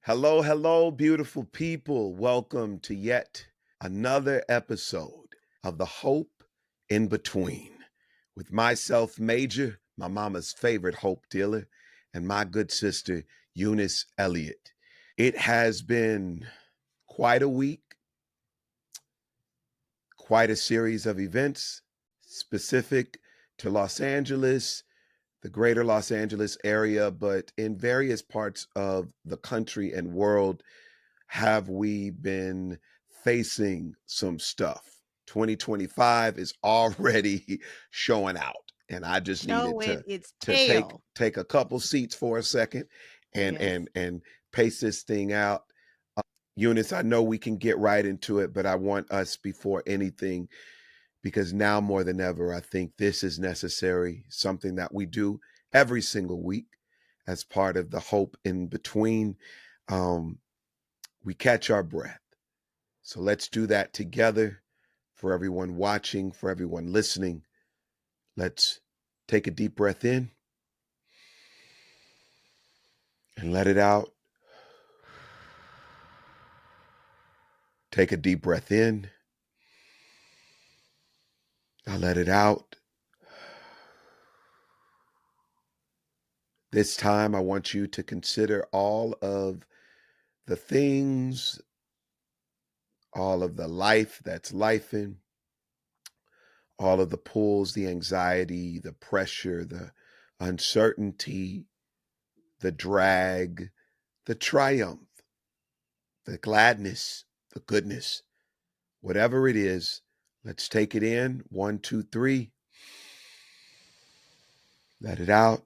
Hello, hello, beautiful people. Welcome to yet another episode of The Hope in Between with myself, Major, my mama's favorite hope dealer, and my good sister, Eunice Elliott. It has been quite a week, quite a series of events specific to Los Angeles, the greater Los Angeles area, but in various parts of the country and world have we been facing some stuff. 2025 is already showing out, and I just needed Showing its to take tail. take a couple seats for a second and Yes. pace this thing out. Eunice, I know we can get right into it, but I want us before anything, because now more than ever, I think this is necessary, something that we do every single week as part of the hope in between. Um, we catch our breath. So let's do that together for everyone watching, for everyone listening. Let's take a deep breath in and let it out. Take a deep breath in. Now let it out. This time, I want you to consider all of the things, all of the life that's lifing, all of the pulls, the anxiety, the pressure, the uncertainty, the drag, the triumph, the gladness, the goodness, whatever it is. Let's take it in. 1, 2, 3. Let it out.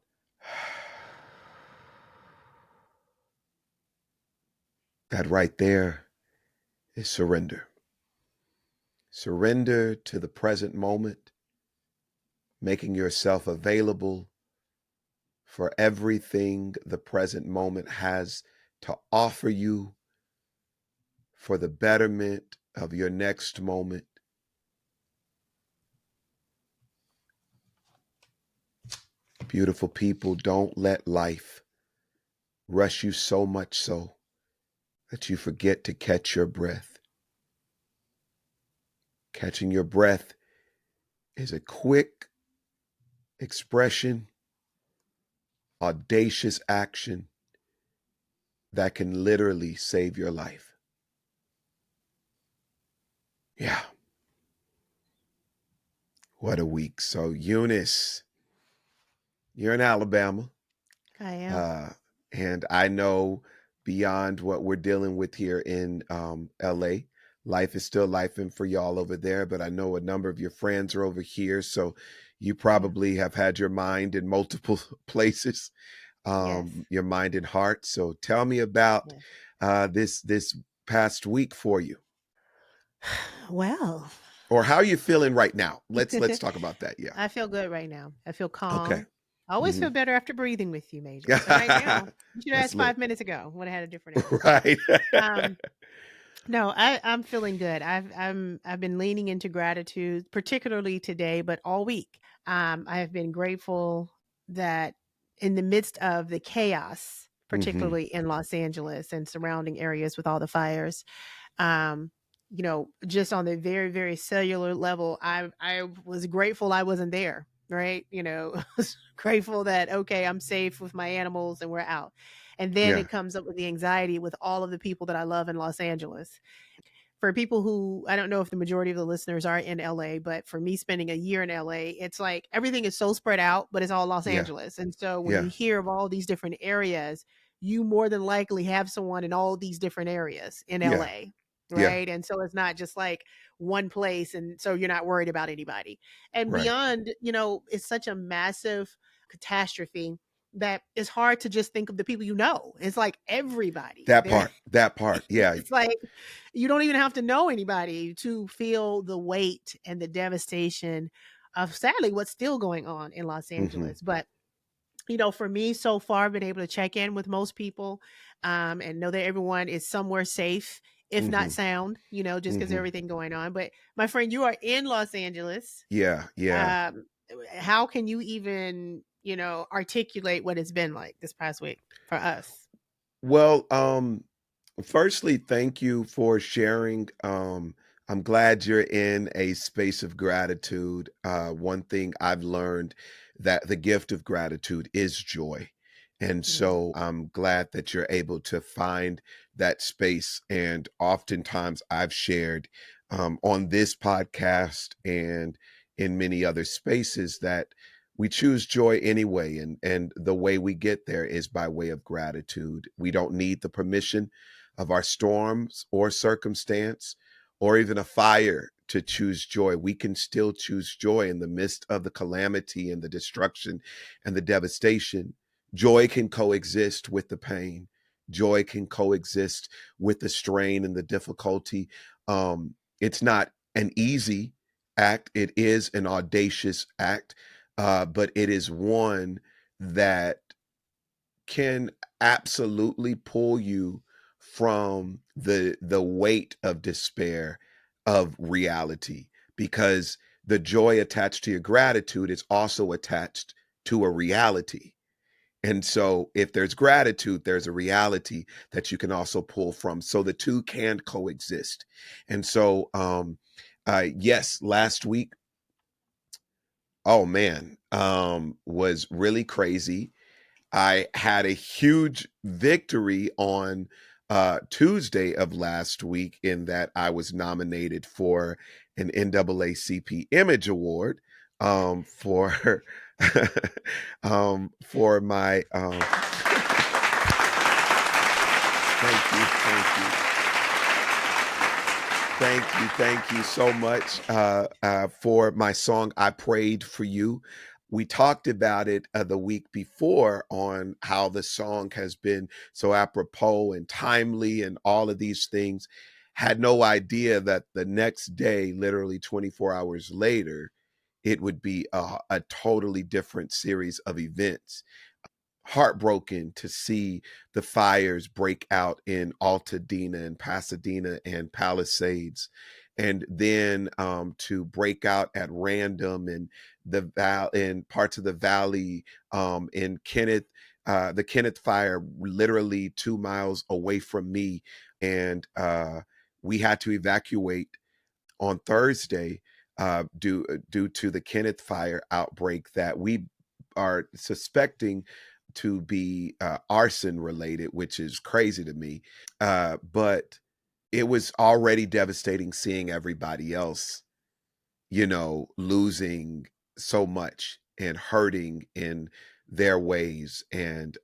That right there is surrender. Surrender to the present moment, making yourself available for everything the present moment has to offer you for the betterment of your next moment. Beautiful people, don't let life rush you so much so that you forget to catch your breath. Catching your breath is a quick expression, audacious action that can literally save your life. Yeah. What a week. So, Eunice, you're in Alabama. I am. Uh, and I know beyond what we're dealing with here in LA, life is still life and for y'all over there, but I know a number of your friends are over here. So you Yeah. probably have had your mind in multiple places, Yes. your mind and heart. So tell me about Yes. this past week for you, Well, or how are you feeling right now? Let's talk about that. Yeah. I feel good right now. I feel Okay. calm. I always Hmm. feel better after breathing with you, Major. But right now, you should have That's asked lit. 5 minutes ago. Would have had a different answer. Right. Um, no, I'm feeling good. I've been leaning into gratitude, particularly today, but all week. I have been grateful that in the midst of the chaos, Hmm. particularly in Los Angeles and surrounding areas with all the fires, um just on the very very cellular level, I was grateful I wasn't there, right? Grateful that okay, I'm safe with my animals and we're out. And then Yeah. it comes up with the anxiety with all of the people that I love in Los Angeles. For people who, I don't know if the majority of the listeners are in LA, but for me spending a year in LA, it's like everything is so spread out, but it's all Los Yeah. Angeles. And so when you Yeah. hear of all these different areas, you more than likely have someone in all these different areas in Yeah. LA. Yeah. Right. And so it's not just like one place. And so you're not worried about anybody. And Right. beyond, it's such a massive catastrophe that it's hard to just think of the people you know. It's like everybody That there. part. That part. Yeah. It's like you don't even have to know anybody to feel the weight and the devastation of sadly what's still going on in Los Hmm. Angeles. But for me so far, I've been able to check in with most people, and know that everyone is somewhere safe, if not Hmm. sound, just because Hmm. everything going on. But my friend, you are in Los Angeles. Yeah. Yeah. Um, how can you even, articulate what it's been like this past week for us? Well, firstly, thank you for sharing. I'm glad you're in a space of gratitude. One thing I've learned that the gift of gratitude is joy. And Mhm. so I'm glad that you're able to find that space. And oftentimes I've shared on this podcast and in many other spaces that we choose joy anyway, and the way we get there is by way of gratitude. We don't need the permission of our storms or circumstance or even a fire to choose joy. We can still choose joy in the midst of the calamity and the destruction and the devastation. Joy can coexist with the pain. Joy can coexist with the strain and the difficulty. It's not an easy act, it is an audacious act, but it is one that can absolutely pull you from the weight of despair of reality, because the joy attached to your gratitude is also attached to a reality. And so if there's gratitude, there's a reality that you can also pull from, so the two can coexist. And so yes, last week, oh man, was really crazy. I had a huge victory on Tuesday of last week, in that I was nominated for an NAACP Image Award for for my thank you. Thank you so much for my song, I Prayed for You. We talked about it the week before on how the song has been so apropos and timely and all of these things. Had no idea that the next day, literally 24 hours later, it would be a totally different series of events. Heartbroken to see the fires break out in Altadena and Pasadena and Palisades, and then to break out at random in in parts of the valley, in Kenneth, the Kenneth fire, literally 2 miles away from me, and we had to evacuate on Thursday due to the Kenneth fire outbreak that we are suspecting to be arson related, which is crazy to me. But it was already devastating seeing everybody else, losing so much and hurting in their ways. And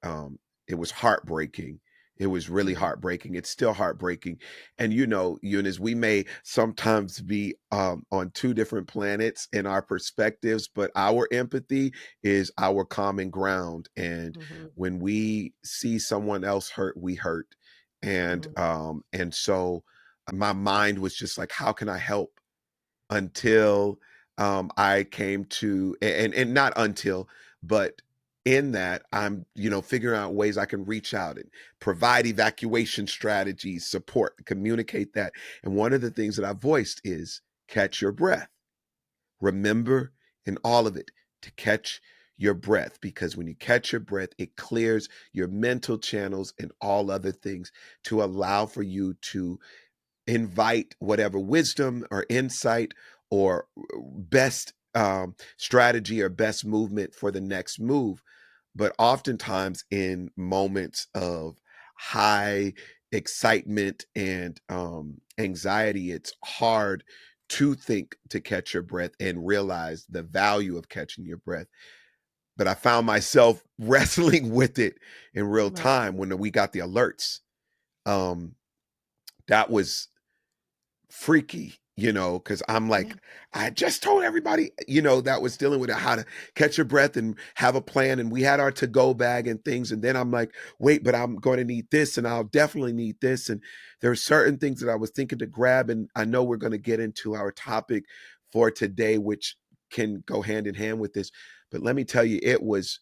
it was heartbreaking. It was really Mhm. heartbreaking. It's still heartbreaking. And Eunice, we may sometimes be on two different planets in our perspectives, but our empathy is our common ground. And Mhm. when we see someone else hurt, we hurt. Mhm. And so my mind was just like, how can I help? Until I came to, and not until, but in that I'm figuring out ways I can reach out and provide evacuation strategies, support, communicate that. And one of the things that I voiced is catch your breath. Remember in all of it to catch your breath, because when you catch your breath, it clears your mental channels and all other things to allow for you to invite whatever wisdom or insight or best strategy or best movement for the next move. But oftentimes, in moments of high excitement and anxiety, it's hard to think to catch your breath and realize the value of catching your breath. But I found myself wrestling with it in real Right. time when we got the alerts. Um, that was freaky, because I'm Yeah. like, I just told everybody, that was dealing with it, how to catch your breath and have a plan. And we had our to go bag and things. And then I'm like, wait, but I'm going to need this and I'll definitely need this. And there are certain things that I was thinking to grab. And I know we're going to get into our topic for today, which can go hand in hand with this. But let me tell you, it was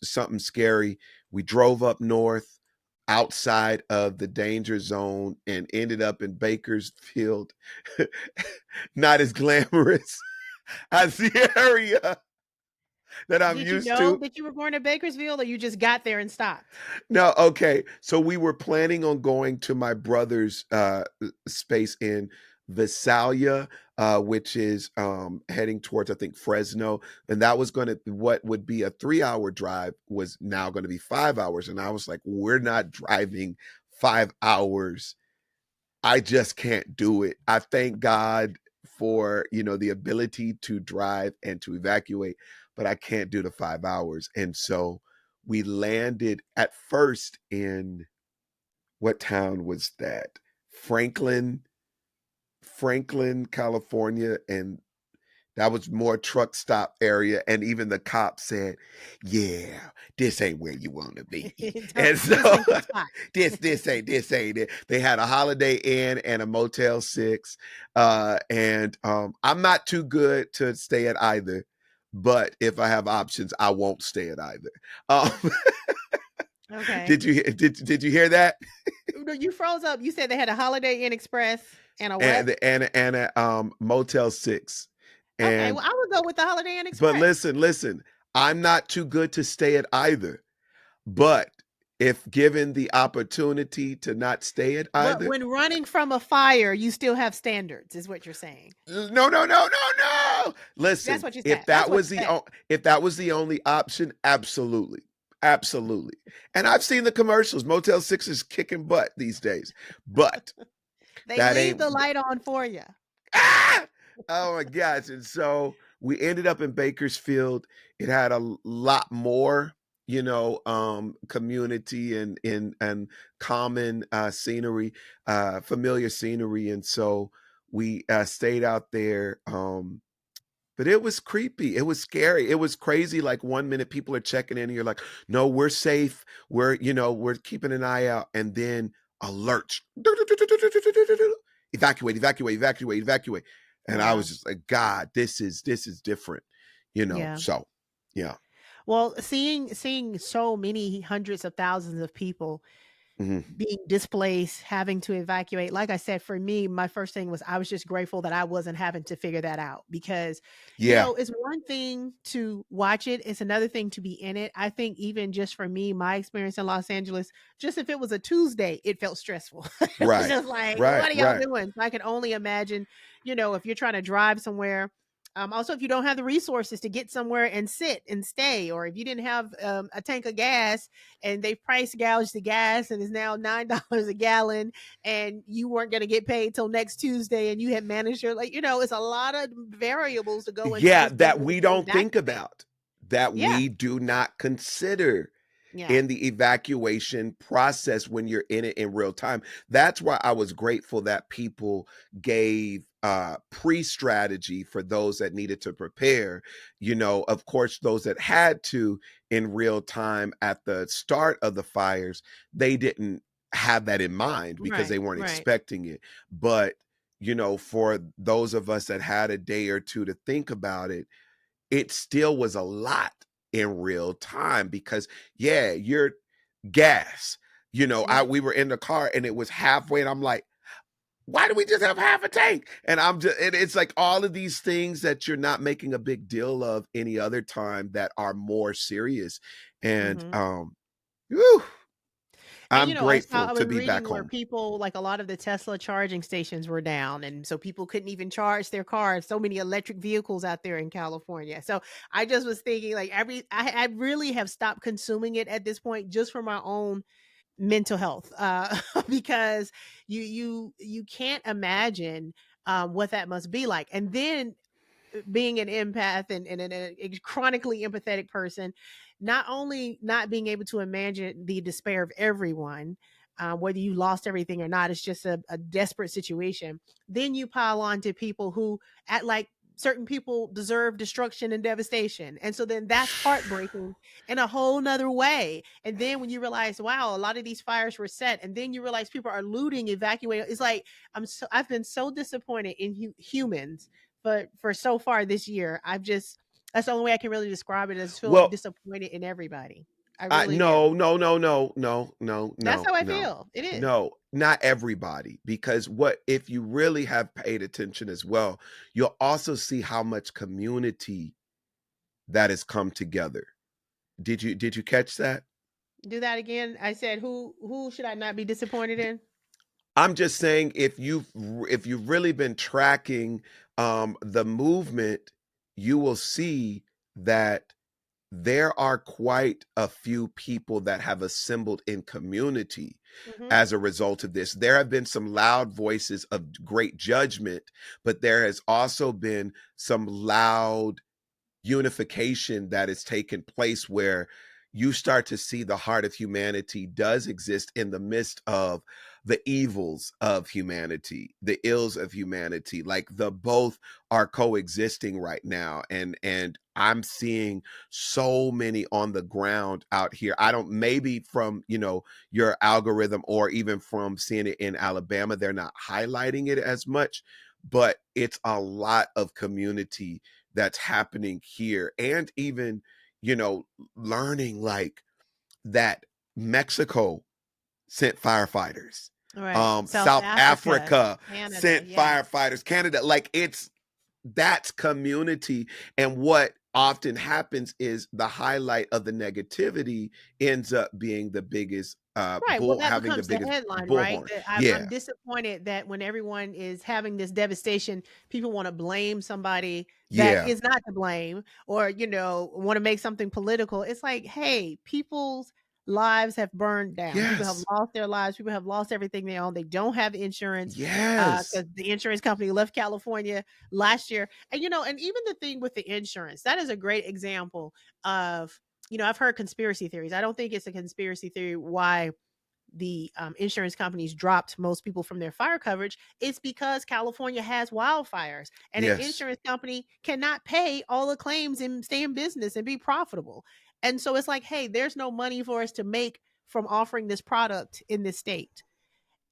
something scary. We drove up north outside of the danger zone and ended up in Bakersfield. Not as glamorous as the area that I'm Did you used know to. that you were going to Bakersfield, or you just got there and stopped? No, okay. So we were planning on going to my brother's space in Visalia, which is heading towards, I think, Fresno. And that was going to, what would be a 3 hour drive was now going to be 5 hours. And I was like, we're not driving 5 hours. I just can't do it. I thank God for, the ability to drive and to evacuate, but I can't do the 5 hours. And so we landed at first in, what town was that? Franklin, Franklin, California. And that was more truck stop area. And even the cop said, yeah, this ain't where you want to be. Don't, And this so ain't the spot. this ain't it. They had a Holiday Inn and a Motel 6. And I'm not too good to stay at either. But if I have options, I won't stay at either. Um, Okay. did you hear that? No, you froze up. You said they had a Holiday Inn Express and a what? And a Motel 6. Okay, And well, I would go with the Holiday Inn but Express. listen, I'm not too good to stay at either. But if given the opportunity to not stay at But either, when running from a fire, you still have standards, is what you're saying. no, no, no, no, no. That's Listen, what you if said. That's that what was you the said. if that was the only option, absolutely, absolutely. And I've seen the commercials. Motel 6 is kicking butt these days, but They that leave the ain't. light on for you. Ah! Oh my gosh. And so we ended up in Bakersfield. It had a lot more, community and common scenery, familiar scenery. And so we stayed out there. But it was creepy. It was scary. It was crazy. Like 1 minute people are checking in and you're like, no, we're safe. We're keeping an eye out. And then alerts. Evacuate, evacuate, evacuate, evacuate. And I was Wow. just like, God, this is different. Yeah. So yeah. Well, seeing so many hundreds of thousands of people Hmm. being displaced, having to evacuate. Like I said, for me, my first thing was I was just grateful that I wasn't having to figure that out because, Yeah. it's one thing to watch it, it's another thing to be in it. I think even just for me, my experience in Los Angeles, just if it was a Tuesday, it felt stressful. It was Right. just like, Right. what are y'all Right. doing? So I can only imagine, if you're trying to drive somewhere. Also, if you don't have the resources to get somewhere and sit and stay, or if you didn't have a tank of gas and they price gouged the gas and is now $9 a gallon and you weren't going to get paid till next Tuesday and you had managed your it's a lot of variables to go into Yeah. just being That able we to don't think evacuate. about, that Yeah. we do not consider Yeah. in the evacuation process when you're in it in real time. That's why I was grateful that people gave pre-strategy for those that needed to prepare. Of course, those that had to in real time at the start of the fires, they didn't have that in mind because they Right. weren't Right. expecting it. But for those of us that had a day or two to think about it, it still was a lot in real time because yeah, you're gas. Yeah. We were in the car and it was halfway and I'm like, why do we just have half a tank? And it's like all of these things that you're not making a big deal of any other time that are more serious. And Hmm. whew, And I'm I grateful was to be back reading where home. people like a lot of the Tesla charging stations were down, and so people couldn't even charge their cars. So many electric vehicles out there in California. So I just was thinking, like I really have stopped consuming it at this point, just for my own mental health, because you can't imagine what that must be like. And then being an empath and a chronically empathetic person, not only not being able to imagine the despair of everyone, whether you lost everything or not, it's just a desperate situation. Then you pile on to people who act like certain people deserve destruction and devastation. And so then that's heartbreaking in a whole nother way. And then when you realize, wow, a lot of these fires were set, and then you realize people are looting, evacuating. It's like I've been so disappointed in humans but for so far this year, that's the only way I can really describe it. I just feel like Well, disappointed in everybody. I I really do. no, no, no, no, no, no, That's no, how I no, feel. It is. no, not everybody. Because what if you really have paid attention as well, you'll also see how much community that has come together. Did you catch that? Do that again. I said, who should I not be disappointed in? I'm just saying if you've really been tracking the movement, you will see that there are quite a few people that have assembled in community Hmm. as a result of this. There have been some loud voices of great judgment, but there has also been some loud unification that has taken place where you start to see the heart of humanity does exist in the midst of the evils of humanity, the ills of humanity. Like the both are coexisting right now, and I'm seeing so many on the ground out here. I don't, maybe from your algorithm or even from seeing it in Alabama, they're not highlighting it as much, but it's a lot of community that's happening here. And even you know learning like that Mexico sent firefighters, All right. South South Africa, Africa Canada. sent Yes. firefighters, Canada, like that's community. And what often happens is the highlight of the negativity ends up being the biggest Right. Well, bull that having the becomes the biggest headline, right? bullhorn. That Yeah. I'm disappointed that when everyone is having this devastation, people want to blame somebody that Yeah. is not to blame, or want to make something political. It's like, hey, people's lives have burned down. People have Yes. lost their lives. People have lost everything they own. They don't have insurance Yes. because the insurance company left California last year. And even the thing with the insurance, that is a great example of, I've heard conspiracy theories. I don't think it's a conspiracy theory why the insurance companies dropped most people from their fire coverage. It's because California has wildfires, and an Yes. insurance company cannot pay all the claims and stay in business and be profitable. And so it's like, hey, there's no money for us to make from offering this product in this state.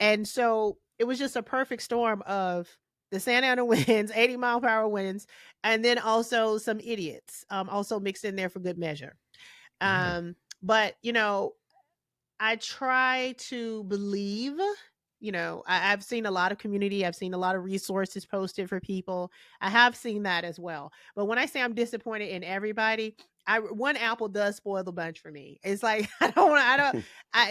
And so it was just a perfect storm of the Santa Ana winds, 80-mile-per-hour winds, and then also some idiots also mixed in there for good measure. Yeah. But I try to believe, I've seen a lot of community. I've seen a lot of resources posted for people. I have seen that as well. But when I say I'm disappointed in everybody, one apple does spoil the bunch for me. It's like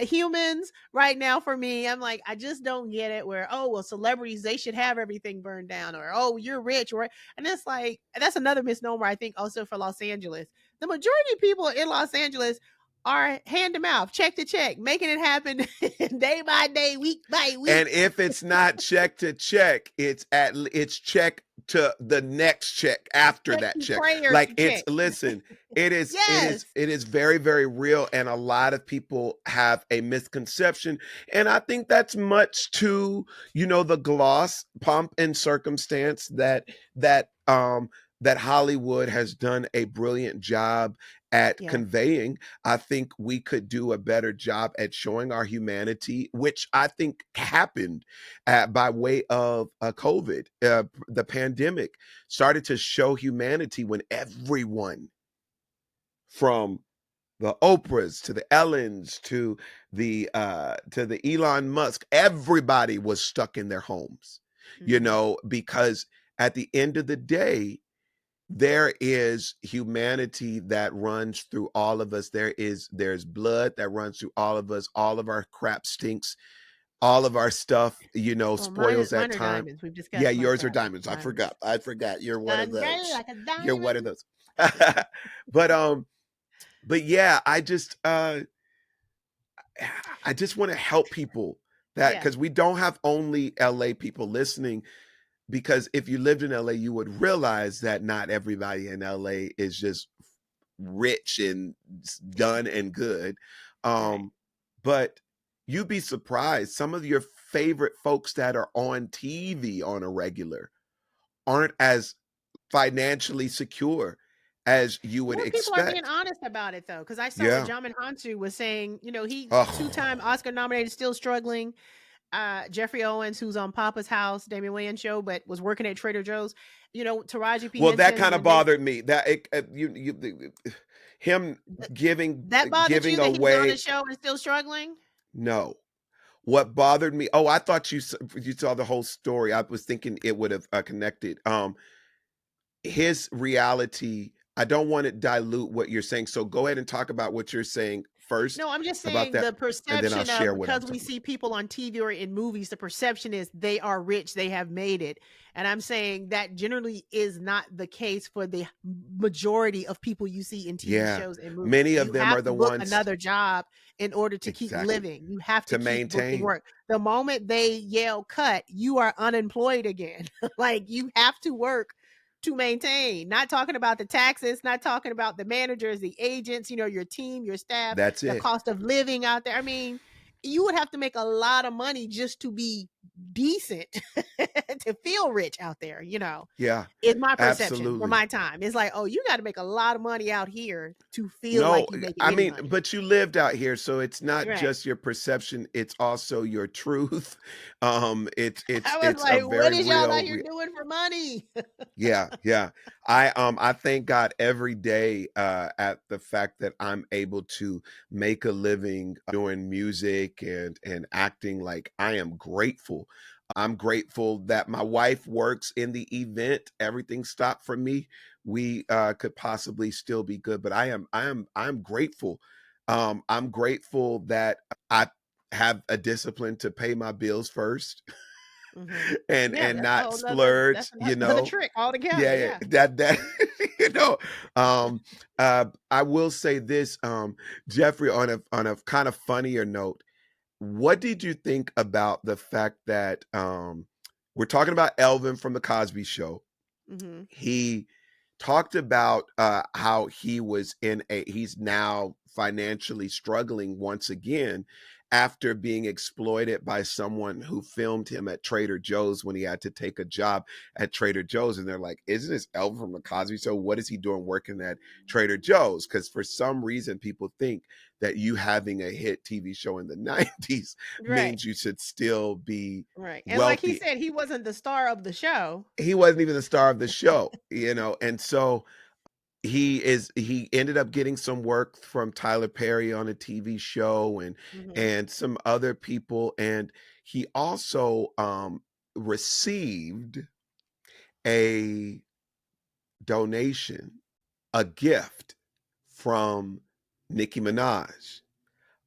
humans right now for me. I'm like, I just don't get it. Where, oh well, celebrities, they should have everything burned down, or oh, you're rich, or and it's like that's another misnomer I think also for Los Angeles. The majority of people in Los Angeles are hand to mouth, check to check, making it happen day by day, week by And week. if it's not check to check, it's check to the next check after Check that to check. prayer Like to it's check. listen, it is it Yes. is it is very very real, and a lot of people have a misconception, and I think that's much to the gloss, pomp and circumstance that Hollywood has done a brilliant job at Yes. conveying. I think we could do a better job at showing our humanity, which I think happened by way of COVID. The pandemic started to show humanity when everyone, from the Oprahs to the Ellens to the Elon Musk, everybody was stuck in their homes, Hmm. because at the end of the day, there is humanity that runs through all of us. There's blood that runs through all of us. All of our crap stinks. All of our stuff, Well, mine, spoils at mine are time. diamonds. We've Yeah, discussed my yours are crap. diamonds. I Mine are forgot. I forgot. You're one of shine bright those. like a You're one of diamond. those. But yeah, I just want to help people, that Yeah. because we don't have only LA people listening, because if you lived in LA, you would realize that not everybody in LA is just rich and done and good. Right. Um, but you'd be surprised. Some of your favorite folks that are on TV on a regular aren't as financially secure as you would More people are being expect. honest about it though, because I saw where Yeah. Jamin Hansu was saying, he Oh, two-time Oscar nominated, still struggling. Jeffrey Owens, who's on Papa's House, Damian Wayans show, but was working at Trader Joe's. Taraji P well, that Henson kind of when they bothered me. That him th- giving that bothered giving you that he was on the away. show and still struggling. No, what bothered me. Oh, I thought you saw the whole story. I was thinking it would have connected. His reality. I don't want to dilute what you're saying. So go ahead and talk about what you're saying first No, I'm just about saying that, the and then I'll perception of, share what I'm because we talking about. see people on TV or in movies, the perception is they are rich, they have made it. And I'm saying that generally is not the case for the majority of people you see in TV Yeah. shows and movies. Many of You them have are to the book ones another job in order to keep exactly living. You have to to keep booking maintain. work. The moment they yell cut, you are unemployed again. Like, you have to work to maintain. Not talking about the taxes, not talking about the managers, the agents, your team, your staff, That's the it. cost of living out there. I mean, you would have to make a lot of money just to be decent to feel rich out there, Yeah. is my perception for Absolutely. my time. It's like, oh, you got to make a lot of money out here to feel No, like you making I any mean, money. but you lived out here, so it's not Right. just your perception, it's also your truth. It's it's I was it's a like, what very is y'all out real here doing for money? yeah, yeah. I thank God every day at the fact that I'm able to make a living doing music and acting. Like, I am grateful. I'm grateful that my wife works in the event everything stopped for me. We could possibly still be good, but I'm grateful. I'm grateful that I have a discipline to pay my bills first Hmm. Yeah, and that's a not whole nother, splurge, that's another trick altogether. yeah, Yeah. that you know um I will say this, Jeffrey, on a kind of funnier note, what did you think about the fact that we're talking about Elvin from the Cosby Show? Hmm. He talked about how he's now financially struggling once again after being exploited by someone who filmed him at Trader Joe's when he had to take a job at Trader Joe's. And they're like, isn't this Elvin from the Cosby Show? What is he doing working at Trader Joe's? Because for some reason, people think that you having a hit TV show in the 90s Right. means you should still be Right. And like he wealthy. said, he wasn't the star of the show. He wasn't even the star of the show. And so he ended up getting some work from Tyler Perry on a TV show Hmm. and some other people, and he also received a donation, a gift from Nicki Minaj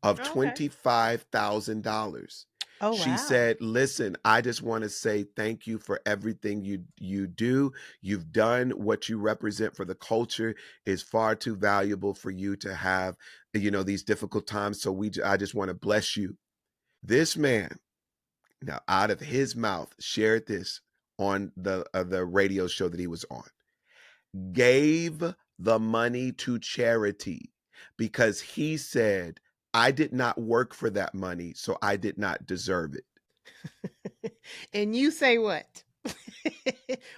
of Okay. $25,000. Oh, She wow. said, "Listen, I just want to say thank you for everything you do. You've done what you represent for the culture is far too valuable for you to have, these difficult times. So I just want to bless you." This man, now out of his mouth, shared this on the radio show that he was on, gave the money to charity because he said, I did not work for that money, so I did not deserve it. And you say what?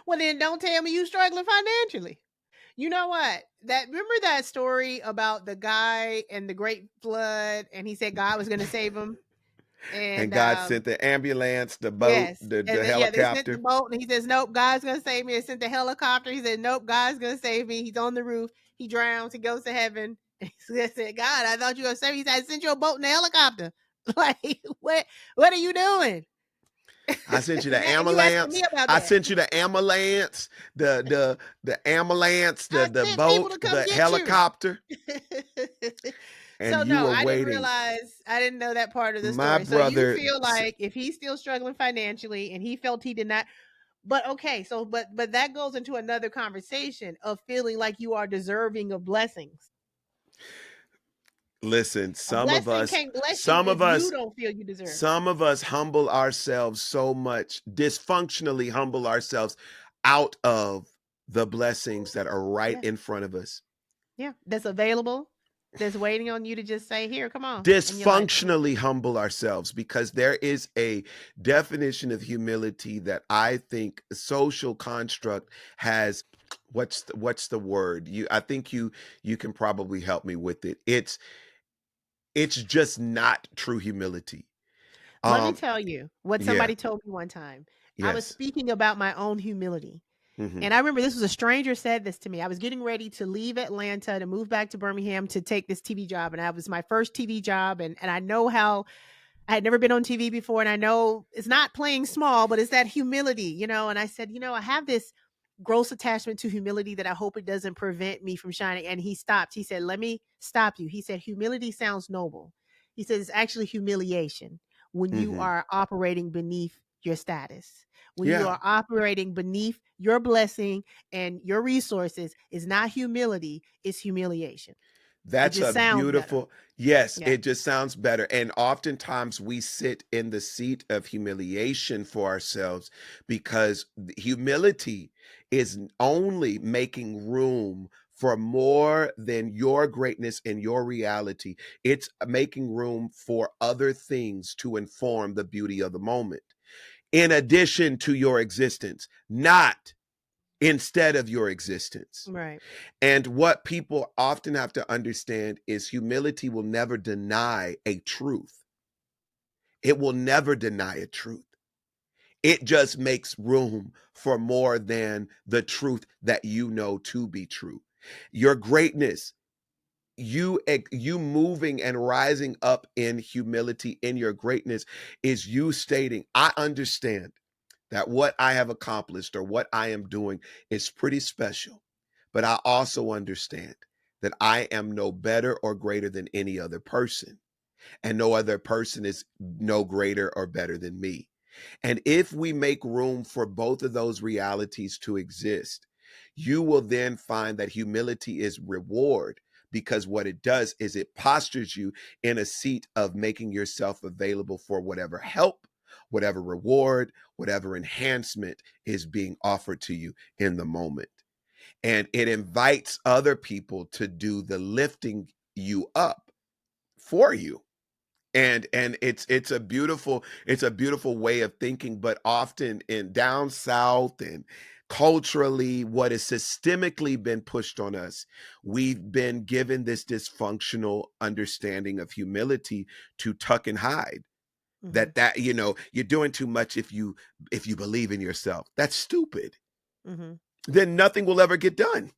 Well, then don't tell me you struggling financially. You know what? Remember that story about the guy and the great flood, and he said God was going to save him, And and God sent the ambulance, the boat, yes, the yeah, they sent the helicopter. boat, and he says, "Nope, God's going to save me." They sent the helicopter. He said, "Nope, God's going to save me." He's on the roof. He drowns. He goes to heaven. And he said, "God, I thought you were going to save me." He said, "I sent you a boat and a helicopter." Like, what are you doing? I sent you the And you asking ambulance. me about I that? sent you the ambulance, the ambulance, I the sent people boat, to come the get you. helicopter, and So you no, were I didn't waiting. realize, I didn't know that part of the My story. So you brother, feel like if he's still struggling financially and he felt he did not, but okay, so but that goes into another conversation of feeling like you are deserving of blessings. listen, A blessing can't bless you some if of you us, don't feel you deserve it. some of us humble ourselves so much, dysfunctionally humble ourselves out of the blessings that are right Yeah. in front of us. Yeah. That's available. That's waiting on you to just say, "Here, come on." And you're like, "Mm, Dysfunctionally humble ourselves, because there is a definition of humility that I think social construct has. What's the word? I think you can probably help me with it. It's just not true humility. let me um tell you what yeah, somebody told me one time. I was yes. speaking about my own humility. Hmm. And I remember this was a stranger said this to me. I was getting ready to leave Atlanta to move back to Birmingham to take this TV job. And I was my first TV job. And I know how I had never been on TV before. And I know it's not playing small, but it's that humility. And I said, I have gross attachment to humility that I hope it doesn't prevent me from shining. And he stopped. He said, let me stop you. He said, humility sounds noble. He said, it's actually humiliation when you Hmm. are operating beneath your status. When you Yeah. are operating beneath your blessing and your resources, is not humility, it's humiliation. It That's just a sounds better. beautiful, yes, Yeah. it just sounds better. And oftentimes we sit in the seat of humiliation for ourselves because humility is only making room for more than your greatness and your reality. It's making room for other things to inform the beauty of the moment, in addition to your existence, not instead of your existence. Right. And what people often have to understand is humility will never deny a truth. It will never deny a truth. It just makes room for more than the truth that you know to be true. Your greatness, you moving and rising up in humility in your greatness is you stating, I understand that what I have accomplished or what I am doing is pretty special. But I also understand that I am no better or greater than any other person, and no other person is no greater or better than me. And if we make room for both of those realities to exist, you will then find that humility is reward, because what it does is it postures you in a seat of making yourself available for whatever help, whatever reward, whatever enhancement is being offered to you in the moment. And it invites other people to do the lifting you up for you. And it's a beautiful way of thinking, but often in down south and culturally, what has systemically been pushed on us, we've been given this dysfunctional understanding of humility to tuck and hide. Hmm. That you're doing too much if you believe in yourself. That's stupid. Hmm. Then nothing will ever get done.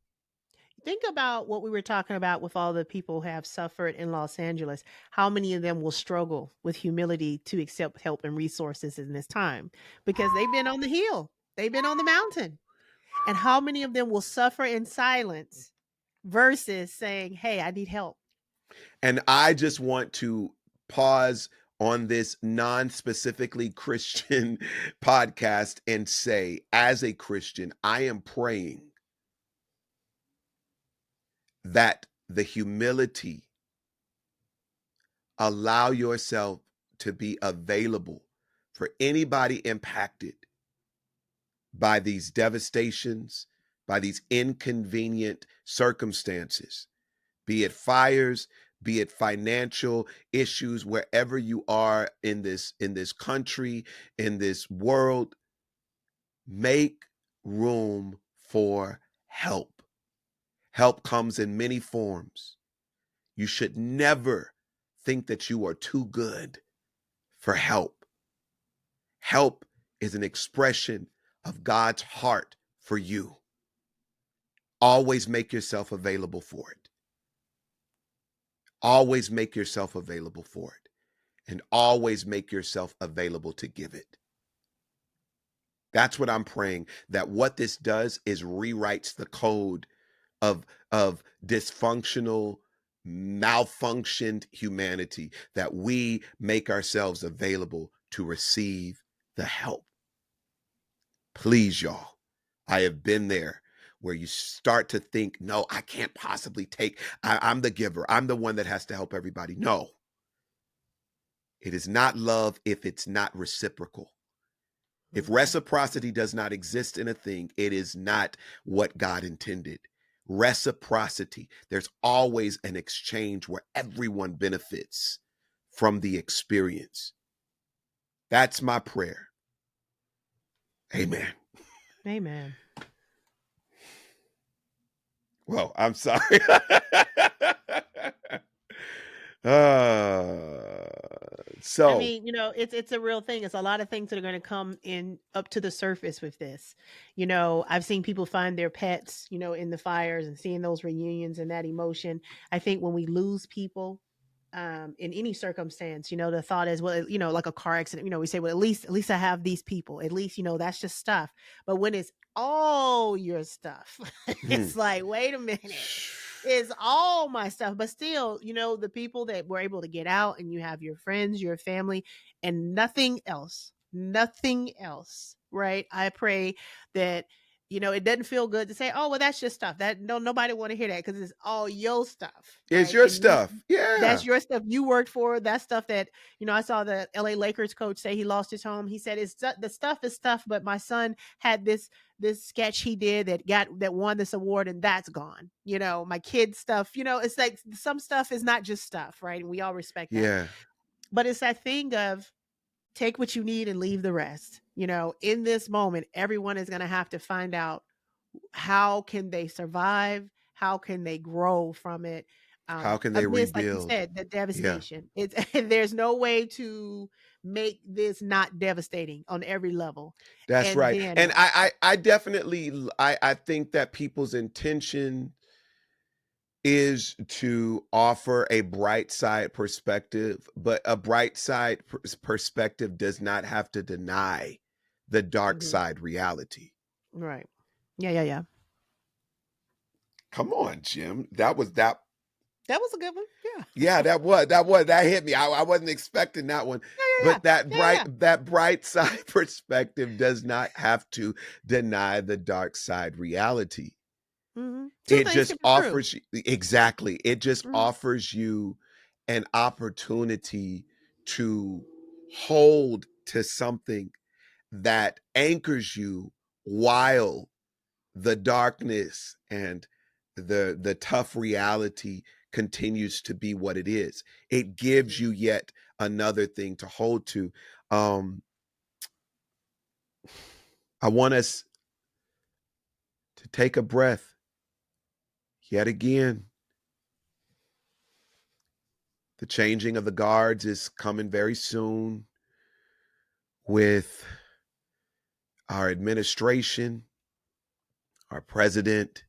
Think about what we were talking about with all the people who have suffered in Los Angeles. How many of them will struggle with humility to accept help and resources in this time? Because they've been on the hill, they've been on the mountain. And how many of them will suffer in silence versus saying, hey, I need help? And I just want to pause on this non specifically Christian podcast and say, as a Christian, I am praying that the humility allow yourself to be available for anybody impacted by these devastations, by these inconvenient circumstances, be it fires, be it financial issues, wherever you are in this country, in this world. Make room for help. Help comes in many forms. You should never think that you are too good for help. Help is an expression of God's heart for you. Always make yourself available for it. Always make yourself available for it. And always make yourself available to give it. That's what I'm praying, that what this does is rewrites the code of dysfunctional, malfunctioned humanity, that we make ourselves available to receive the help. Please, y'all. I have been there, where you start to think, no, I can't possibly take, I'm the giver. I'm the one that has to help everybody. No, it is not love if it's not reciprocal. If Mhm. reciprocity does not exist in a thing, it is not what God intended. Reciprocity, there's always an exchange where everyone benefits from the experience. That's my prayer. Amen. Amen. Well, I'm sorry. uh, I so, mean, it's a real thing. It's a lot of things that are going to come in up to the surface with this. I've seen people find their pets, in the fires and seeing those reunions and that emotion. I think when we lose people, in any circumstance. The thought is, well, like a car accident, we say, well, at least I have these people, at least, that's just stuff. But when it's all your stuff, Hmm. it's like, wait a minute, it's all my stuff. But still, the people that were able to get out, and you have your friends, your family, and nothing else, right? I pray that, it doesn't feel good to say, oh, well, that's just stuff that, no, nobody want to hear that, because it's all your stuff, It's right? your And stuff. that's Yeah. your stuff you worked for. That stuff that, I saw the LA Lakers coach say he lost his home. He said, the stuff is stuff, but my son had this sketch he did that won this award, and that's gone. My kid's stuff, it's like some stuff is not just stuff, right? And we all respect that. Yeah. But it's that thing of, take what you need and leave the rest. In this moment, everyone is going to have to find out, how can they survive? How can they grow from it? How can they Amidst, like you rebuild? said, the Yeah. devastation. It's there's no way to make this not devastating on every level. That's And right. then And what? I definitely I think that people's intention is to offer a bright side perspective, but a bright side perspective does not have to deny the dark Mhm. side reality. Right. Yeah, yeah, yeah. Come on, Jim. That was that. That was a good one. Yeah. Yeah, that hit me. I wasn't expecting that one. Yeah, But that yeah, yeah. Yeah, bright side perspective does not have to deny the dark side reality. yeah. Two It things just can be true. offers you exactly. It just Mhm. offers you an opportunity to hold to something that anchors you while the darkness and the tough reality continues to be what it is. It gives Mhm. you yet another thing to hold to. Um, I want us to take a breath yet again. The changing of the guards is coming very soon with our administration, our president.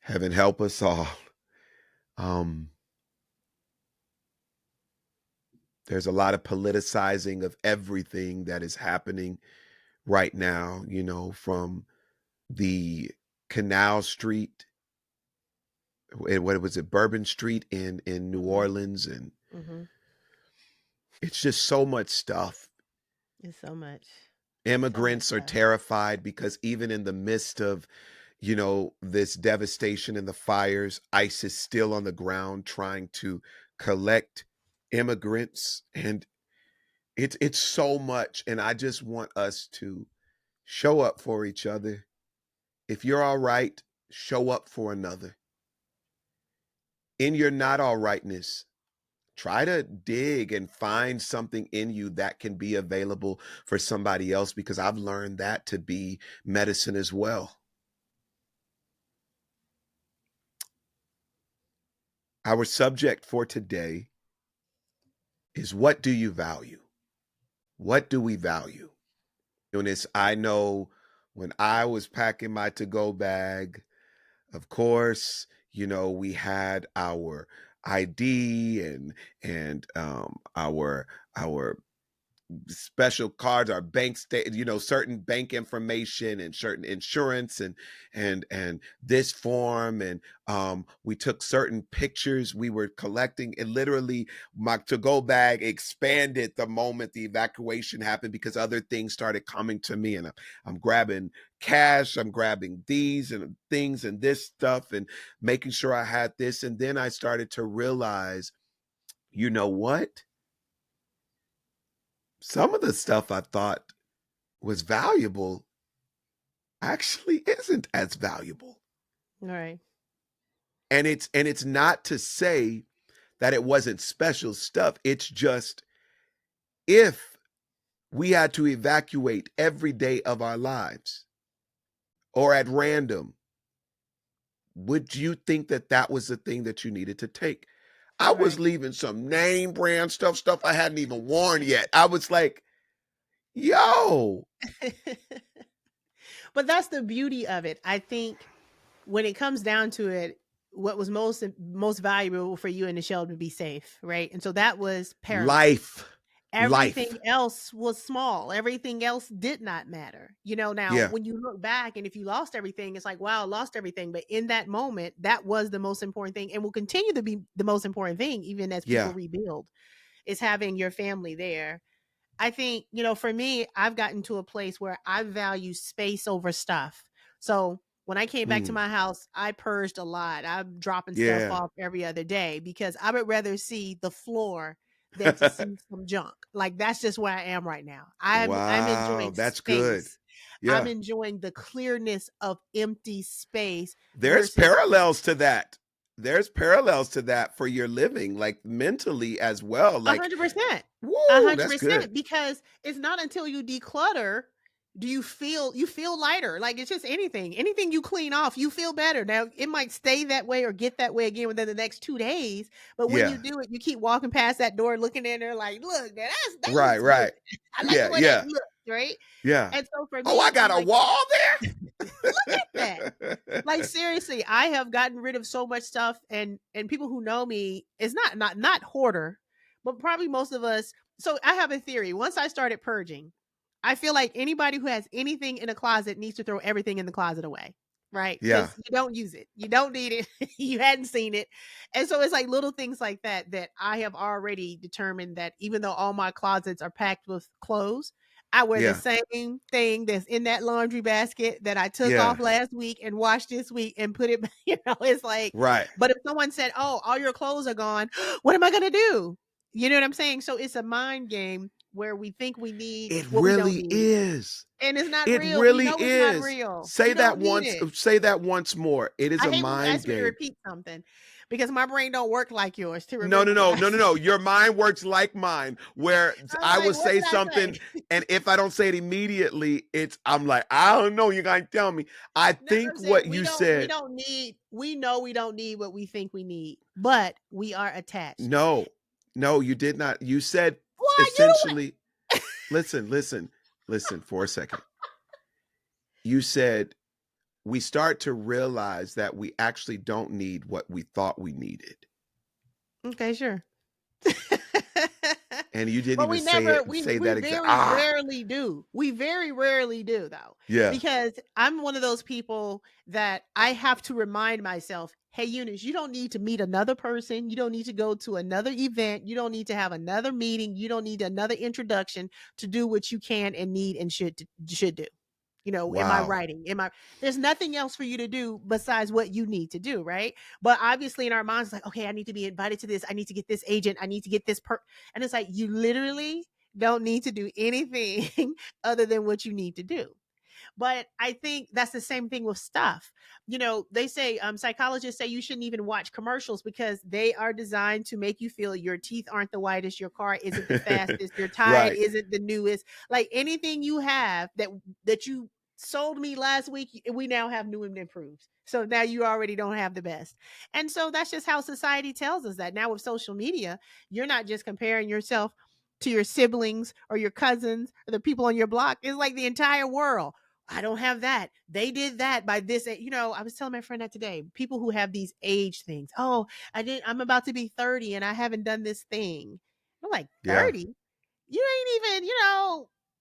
Heaven help us all. Um, there's a lot of politicizing of everything that is happening right now, from the Canal Street, what was it, Bourbon Street in New Mhm. Orleans, and Mhm. it's just so much stuff. It's so much Immigrants are stuff. terrified because even in the midst of, this devastation and the fires, ICE is still on the ground trying to collect immigrants, and it's so much. And I just want us to show up for each other. If you're all right, show up for another. In your not all rightness, try to dig and find something in you that can be available for somebody else, because I've learned that to be medicine as well. Our subject for today is, what do you value? What do we value? Eunice, I know when I was packing my to go bag, of course, we had our ID and our special cards, our bank state, certain bank information and certain insurance and this form, and we took certain pictures we were collecting, and literally my to-go bag expanded the moment the evacuation happened, because other things started coming to me, and I'm grabbing cash, I'm grabbing these and things and this stuff, and making sure I had this. And then I started to realize, you know what, some of the stuff I thought was valuable actually isn't as valuable. Right. And it's not to say that it wasn't special stuff. It's just, if we had to evacuate every day of our lives or at random, would you think that that was the thing that you needed to take? I was Right. leaving some name brand stuff I hadn't even worn yet. I was like, yo. But that's the beauty of it. I think when it comes down to it, what was most valuable for you and the child to be safe, right? And so that was paramount. Life. Everything Life. else was small. Everything else did not matter. Now Yeah. when you look back and if you lost everything, it's like, wow, I lost everything. But in that moment, that was the most important thing and will continue to be the most important thing, even as people Yeah. rebuild, is having your family there. I think, for me, I've gotten to a place where I value space over stuff. So when I came back to Mm. my house, I purged a lot. I'm dropping stuff Yeah. off every other day because I would rather see the floor than to see some junk. Like that's just where I am right now. I'm Wow. enjoying That's good. space. I'm Yeah. enjoying the clearness of empty space There's versus parallels to that. There's parallels to that for your living, like mentally as well. Like, 100%. A whoa, hundred that's good. percent. Because it's not until you declutter do you feel lighter. Like it's just anything. Anything you clean off, you feel better. Now it might stay that way or get that way again within the next 2 days. But when you Yeah. do it, you keep walking past that door, looking in there like, look, man, that Right, looks good. right. I like the Yeah, way that yeah, looks, right? yeah. And so for Oh, I me, got I'm a like, wall look at that. there? Like seriously, I have gotten rid of so much stuff, and people who know me is not hoarder, but probably most of us. So I have a theory. Once I started purging, I feel like anybody who has anything in a closet needs to throw everything in the closet away, right? Yeah. Because you don't use it, you don't need it, you hadn't seen it, and so it's like little things like that that I have already determined that even though all my closets are packed with clothes, I wear the Yeah. same thing that's in that laundry basket that I took off Yeah. last week and washed this week and put it, it's like, Right. but if someone said, "Oh, all your clothes are gone," what am I going to do? You know what I'm saying? So it's a mind game where we think we need It what we don't really need. is. And it's not It real. We really know it's not is. real. You don't need it. Say that once more. It is I a hate when you mind ask me to game. repeat something because my brain don't work like yours to No, no, remember what no, I no, no, said. no. Your mind works like mine, where I'm I like, will what say did I something, say? and if I don't say it immediately, I'm like, I don't know. You gotta tell me. I No, think I'm saying what we you don't we said. don't need we know we don't need what we think we need, but we are attached. No, no, you did not. You said Why you the essentially. Listen, listen, listen for a second. You said we start to realize that we actually don't need what we thought we needed. one? Okay, sure. And you didn't But even we never say we that exact. very Ah, rarely do. We very rarely do though. yeah, Because I'm one of those people that I have to remind myself, "Hey Eunice, you don't need to meet another person. You don't need to go to another event. You don't need to have another meeting. You don't need another introduction to do what you can and need and should do." Am I wow, writing? There's nothing else for you to do besides what you need to do, right? But obviously in our minds, like, okay, I need to be invited to this. I need to get this agent. I need to get this and it's like, you literally don't need to do anything other than what you need to do. But I think that's the same thing with stuff. They say psychologists say you shouldn't even watch commercials because they are designed to make you feel your teeth aren't the whitest, your car isn't the fastest, your tire right, isn't the newest. Like anything you have that you sold me last week, we now have new and improved. So now you already don't have the best. And so that's just how society tells us that. Now with social media, you're not just comparing yourself to your siblings or your cousins or the people on your block. It's like the entire world. I don't have that. They did that by this. I was telling my friend that today. People who have these age things. Oh, I'm about to be 30 and I haven't done this thing. I'm like, yeah. 30? You ain't even,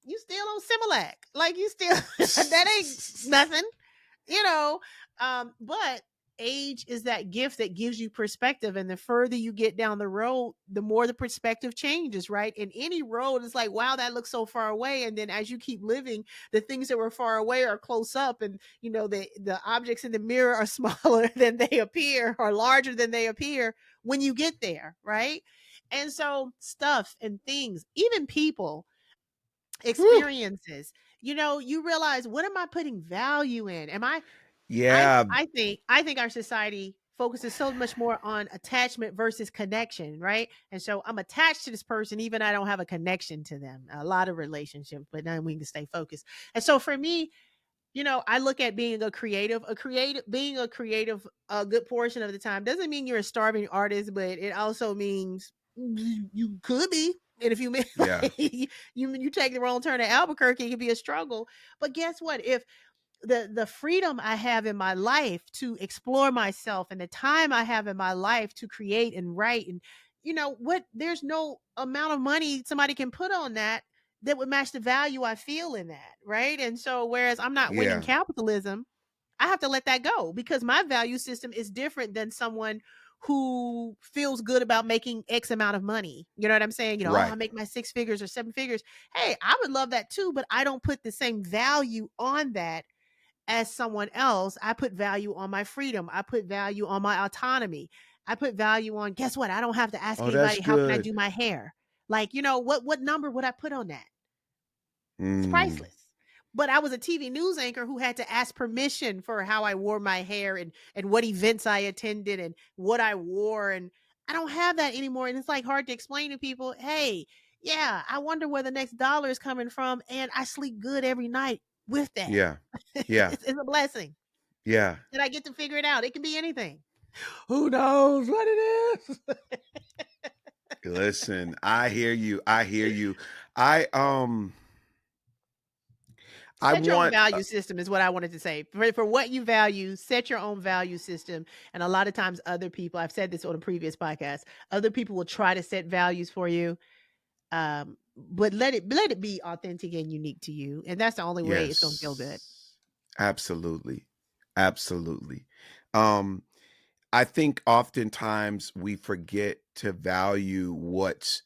you still on Similac. Like you still that ain't nothing you know but age is that gift that gives you perspective, and the further you get down the road, the more the perspective changes, right? And any road is like, wow, that looks so far away, and then as you keep living, the things that were far away are close up, and the objects in the mirror are smaller than they appear or larger than they appear when you get there, right? And so stuff and things, even people, Whew. experiences, you realize, what am I putting value in? Am I I Yeah, I think our society focuses so much more on attachment versus connection, right? And so I'm attached to this person, even I don't have a connection to them. A lot of relationships, but then we can stay focused. And so for me, I look at being being a creative a good portion of the time doesn't mean you're a starving artist, but it also means you could be. And if you yeah, you take the wrong turn at Albuquerque, it could be a struggle. But guess what? the freedom I have in my life to explore myself, and the time I have in my life to create and write, and what, there's no amount of money somebody can put on that that would match the value I feel in that, right? And so whereas I'm not winning Yeah. capitalism, I have to let that go because my value system is different than someone who feels good about making X amount of money. You know what I'm saying? Oh, I Right. make my six figures or seven figures. Hey, I would love that too, but I don't put the same value on that as someone else. I put value on my freedom. I put value on my autonomy. I put value on, guess what? I don't have to ask Oh, that's anybody, how can I good. do my hair? Like, what number would I put on that? It's Mm, priceless. But I was a TV news anchor who had to ask permission for how I wore my hair, and what events I attended and what I wore. And I don't have that anymore. And it's like hard to explain to people, hey, yeah, I wonder where the next dollar is coming from. And I sleep good every night with that. yeah. Yeah. It's a blessing. Yeah. And I get to figure it out. It can be anything. Who knows what it is? Listen, I hear you. I hear you. I um I Set your own want value system is what I wanted to say. For what you value, set your own value system. And a lot of times other people, I've said this on a previous podcast, other people will try to set values for you. But let it be authentic and unique to you. And that's the only way it's gonna feel good. yes. Absolutely. Absolutely. Um I think oftentimes we forget to value what's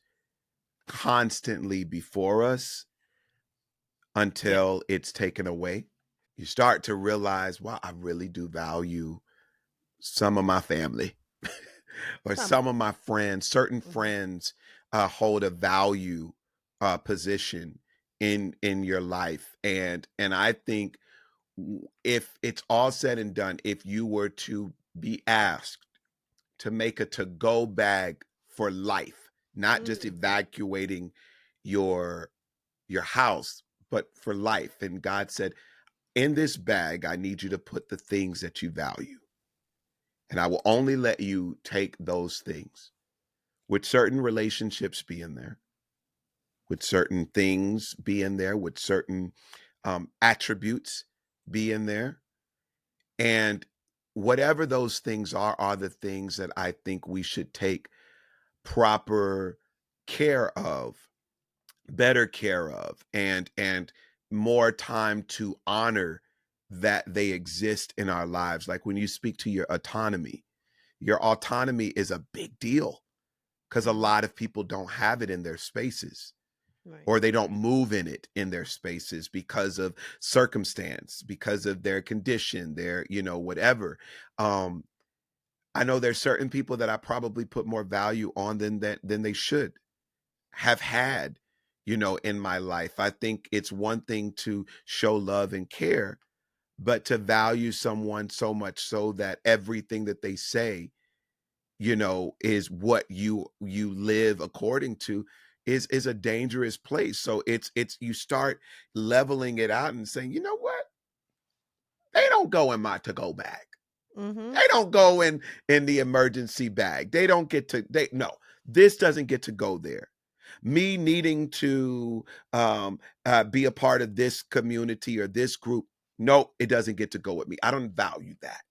constantly before us Yeah. until it's taken away. You start to realize, wow, I really do value some of my family or Some of some them. of my friends. Certain Mhm. friends hold a value position in your life, and I think if it's all said and done, if you were to be asked to make a to-go bag for life, not just Mm, evacuating your house, but for life. And God said, in this bag, I need you to put the things that you value. And I will only let you take those things. Would certain relationships be in there? Would certain things be in there? Would certain attributes be in there? And whatever those things are the things that I think we should take proper care of, better care of, and more time to honor that they exist in our lives. Like when you speak to your autonomy is a big deal because a mhm. lot of people don't have it in their spaces, Right. or they don't move in it in their spaces because of circumstance, because of their condition, their, whatever. um I know there's certain people that I probably put more value on than they should have had, in my life. I think it's one thing to show love and care, but to value someone so much so that everything that they say, is what you live according to, is a dangerous place. So it's you start leveling it out and saying, you know what? They don't go in my to-go bag. Mhm. They don't go in the emergency bag. They don't get to they no, this doesn't get to go there. Me needing to be a part of this community or this group, no, it doesn't get to go with me. I don't value that.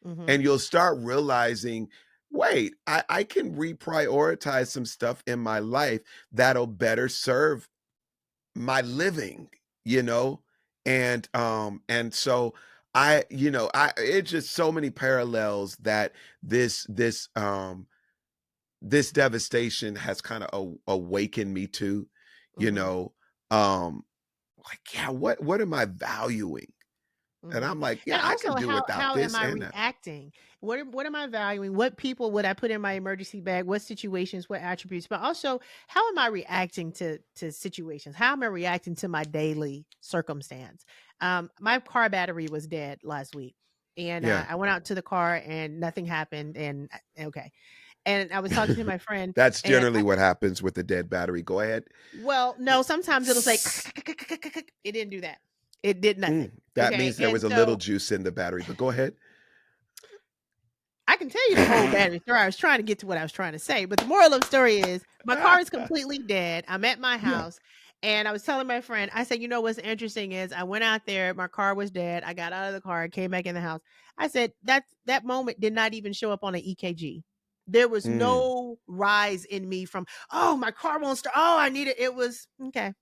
Mhm. And you'll start realizing, wait, I can reprioritize some stuff in my life that'll better serve my living, you know? And so I it's just so many parallels that this devastation has kind of awakened me to, you Mhm. know, um like, yeah, what am I valuing? And Mhm. I'm like, yeah, And I could also, do without how am this I and that. reacting? What am I valuing? What people would I put in my emergency bag? What situations, what attributes? But also, how am I reacting to situations? How am I reacting to my daily circumstance? My car battery was dead last week. And Yeah. I went out to the car and nothing happened. And okay. And I was talking to my friend, That's and generally what happens with the dead battery. Go ahead. well, no, sometimes it'll say it didn't do that. It did nothing. That Okay. means there And was a little so juice in the battery, but go ahead. I can tell you the whole battery story. I was trying to get to what I was trying to say, but the moral of the story is my car is completely dead. I'm at my Yeah. house And I was telling my friend, I said, you know what's interesting is I went out there, my car was dead. I got out of the car, I came back in the house. I said that moment did not even show up on an EKG. There was Mm. no rise in me from, oh, my car won't start. Oh, I need it. It was okay.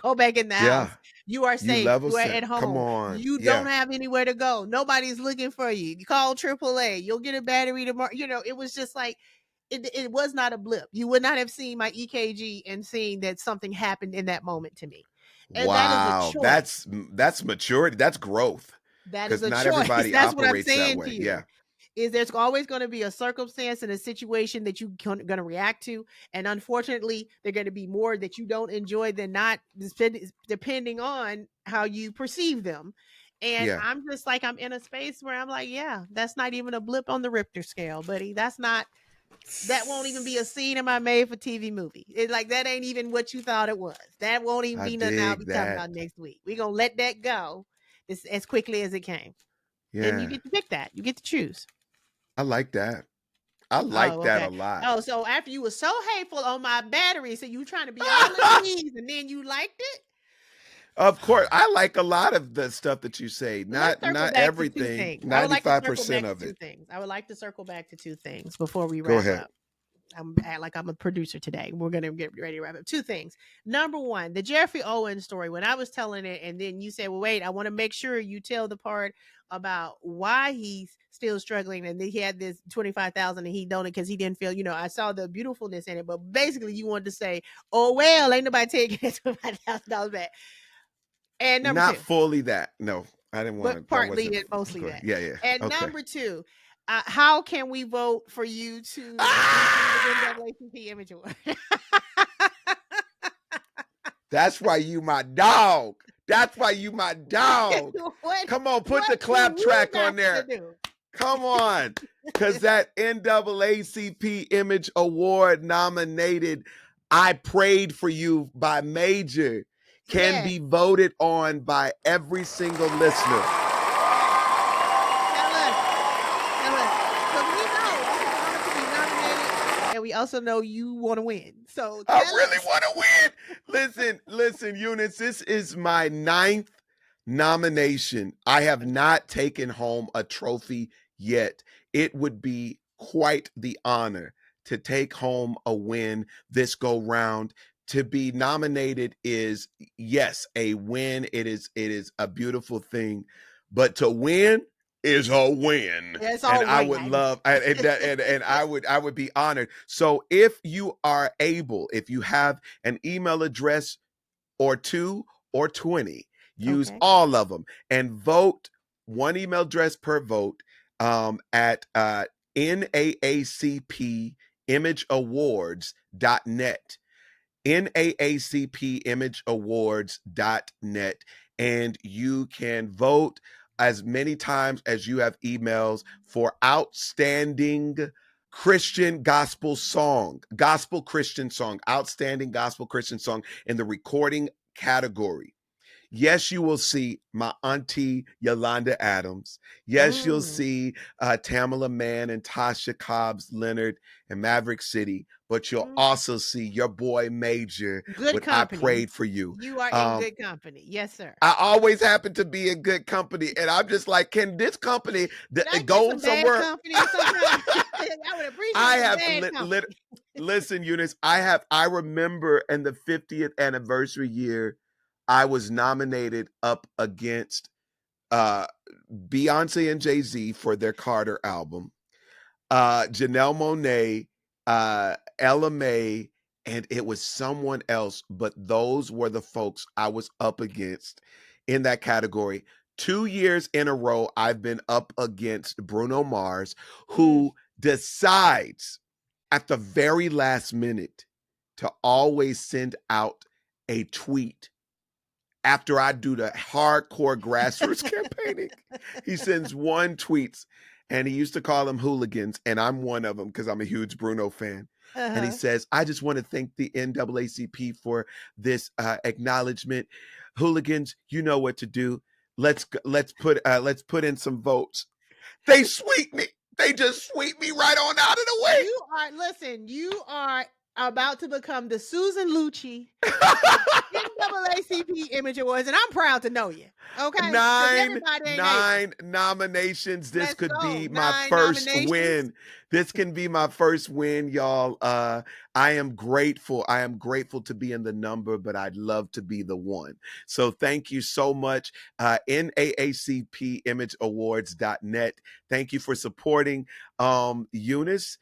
Go back in the Yeah. house. You are You safe. level You are set. at Come home. on. You don't Yeah. have anywhere to go. Nobody's looking for you. You call AAA. You'll get a battery tomorrow. It was just like it was not a blip. You would not have seen my EKG and seen that something happened in that moment to me. And that is a Wow. choice. That's maturity. That's growth. That is Because a not choice. everybody That's what I'm operates that saying to way. you. Yeah. Is there's always going to be a circumstance and a situation that you're going to react to, and unfortunately, they're going to be more that you don't enjoy than not, depending on how you perceive them. And Yeah. I'm just like, I'm in a space where I'm like, yeah, that's not even a blip on the Richter scale, buddy. That's not. That won't even be a scene in my made for TV movie. It's like that ain't even what you thought it was. That won't even I be nothing I'll dig be talking that. about next week. We're gonna let that go as quickly as it came. And you Yeah. get to pick that. You get to choose. I like that. I like Oh, that a okay. lot. Oh, so after you were so hateful on my battery, so you trying to be all at ease, and then you liked it? Of course, I like a lot of the stuff that you say. Let's circle Not back to two everything. things. I would like to circle 95% back to of two it. things. I would like to circle back to two things before we Go wrap ahead. up. I'm act like I'm a producer today. We're gonna get ready to wrap up. Two things. Number one, the Jeffrey Owens story. When I was telling it, and then you said, "Well, wait, I want to make sure you tell the part about why he's still struggling, and he had this 25,000, and he donated because he didn't feel, I saw the beautifulness in it, but basically, you wanted to say, oh well, ain't nobody taking that $25,000 back." And number Not two, fully that. No, I didn't want but to. That partly wasn't. and mostly Go ahead. that. Yeah, yeah. And Okay. number two, how can we vote for you to receive an Ah! NAACP Image Award? That's why you my dog. That's why you my dog. what Come on, put what the do clap we track got on to there. do? Come on. Because that NAACP Image Award nominated I Prayed for You by Major can Yes. be voted on by every single listener. Yes. Tell us. Tell us. Because we know this is an honor to be nominated, and we also know you want to win. So I tell really us. want to win. Listen, Eunice, this is my 9th nomination. I have not taken home a trophy yet. It would be quite the honor to take home a win this go round. To be nominated is, yes, a win. It is a beautiful thing, but to win is a win. It's And all I would win. love and I would be honored. So if you are able, if you have an email address or 2 or 20, use Okay. all of them and vote, one email address per vote, at NAACP imageawards.net, NAACPimageawards.net, and you can vote as many times as you have emails for outstanding gospel Christian song, outstanding gospel Christian song in the recording category. Yes, you will see my auntie Yolanda Adams. Yes, you'll Mm, see Tamala Mann and Tasha Cobbs Leonard and Maverick City, but you'll mm. also see your boy Major Good with I company. Prayed for You. You are in Um, good company. Yes, sir. I always happen to be in good company, and I'm just like, can this company Can I get go some bad somewhere? company sometime? I would appreciate I some have bad company. listen, Eunice. I remember in the 50th anniversary year, I was nominated up against uh Beyonce and Jay-Z for their Carter album, Janelle Monáe, Ella May, and it was someone else, but those were the folks I was up against in that category. 2 years in a row, I've been up against Bruno Mars, Mm, who decides at the very last minute to always send out a tweet after I do the hardcore grassroots campaigning. He sends one tweets, and he used to call them hooligans, and I'm one of them because I'm a huge Bruno fan. And he uh-huh. says, I just want to thank the NAACP for this acknowledgement. Hooligans, you know what to do. Let's put in some votes. They sweep me. They just sweep me right on out of the way. You are listen, you are about to become the Susan Lucci of the NAACP Image Awards, and I'm proud to know you. Okay, because everybody ain't able. Nine nominations. This Let's could go. be my 9 first nominations. win. This can be my first win, y'all. I am grateful. I am grateful to be in the number, but I'd love to be the one. So thank you so much. NAACPImageAwards.net. Thank you for supporting. Eunice,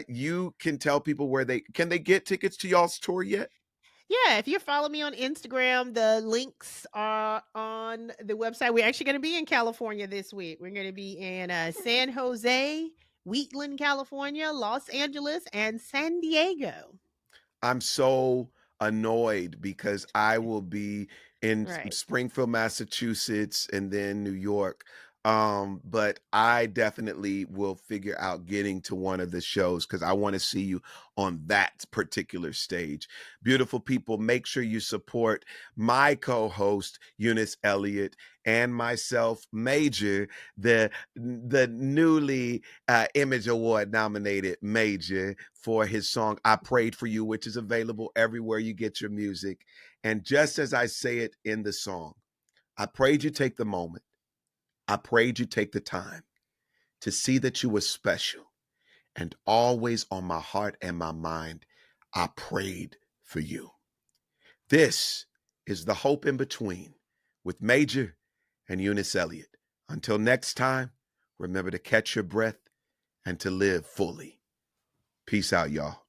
you can tell people where they can they get tickets to y'all's tour yet? Yeah, if you follow me on Instagram, the links are on the website. We're actually going to be in California this week. We're going to be in San Jose, Wheatland, California, Los Angeles, and San Diego. I'm so annoyed because I will be in Right. Springfield, Massachusetts, and then New York. But I definitely will figure out getting to one of the shows because I want to see you on that particular stage. Beautiful people, make sure you support my co-host, Eunice Elliott, and myself, Major, the newly Image Award nominated Major for his song I Prayed for You, which is available everywhere you get your music. And just as I say it in the song, I prayed you take the moment. I prayed you take the time to see that you were special and always on my heart and my mind. I prayed for you. This is The Hope in Between with Major and Eunice Elliott. Until next time, remember to catch your breath and to live fully. Peace out, y'all.